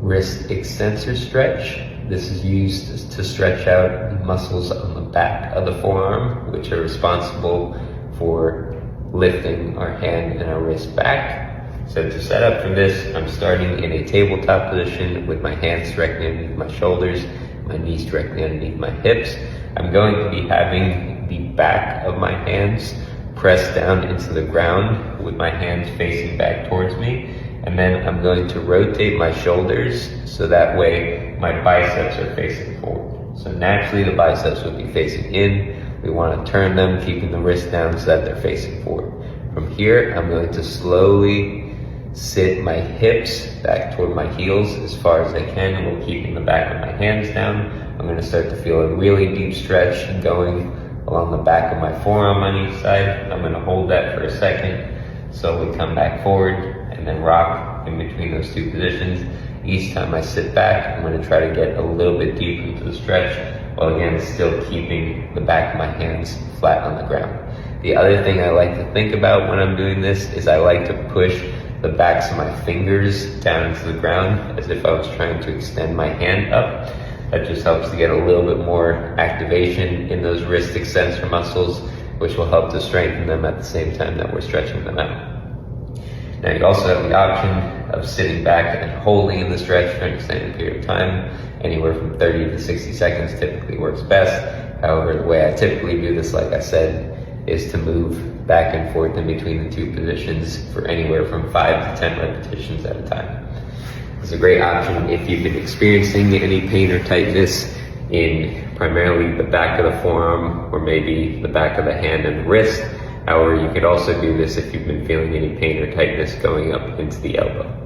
wrist extensor stretch. This is used to stretch out the muscles on the back of the forearm, which are responsible for lifting our hand and our wrist back. So to set up for this, I'm starting in a tabletop position with my hands directly underneath my shoulders, my knees directly underneath my hips. I'm going to be having the back of my hands pressed down into the ground with my hands facing back towards me. And then I'm going to rotate my shoulders so that way my biceps are facing forward. So naturally the biceps will be facing in. We want to turn them, keeping the wrist down so that they're facing forward. From here, I'm going to slowly sit my hips back toward my heels as far as I can while keeping the back of my hands down. I'm going to start to feel a really deep stretch going along the back of my forearm on each side. I'm going to hold that for a second. Slowly come back forward and then rock in between those two positions. Each time I sit back, I'm going to try to get a little bit deeper into the stretch, while again still keeping the back of my hands flat on the ground. The other thing I like to think about when I'm doing this is I like to push the backs of my fingers down into the ground as if I was trying to extend my hand up. That just helps to get a little bit more activation in those wrist extensor muscles, which will help to strengthen them at the same time that we're stretching them out. Now you also have the option of sitting back and holding in the stretch for an extended period of time. Anywhere from 30 to 60 seconds typically works best. However, the way I typically do this, like I said, is to move back and forth in between the two positions for anywhere from 5 to 10 repetitions at a time. It's a great option if you've been experiencing any pain or tightness in primarily the back of the forearm or maybe the back of the hand and wrist. However, you could also do this if you've been feeling any pain or tightness going up into the elbow.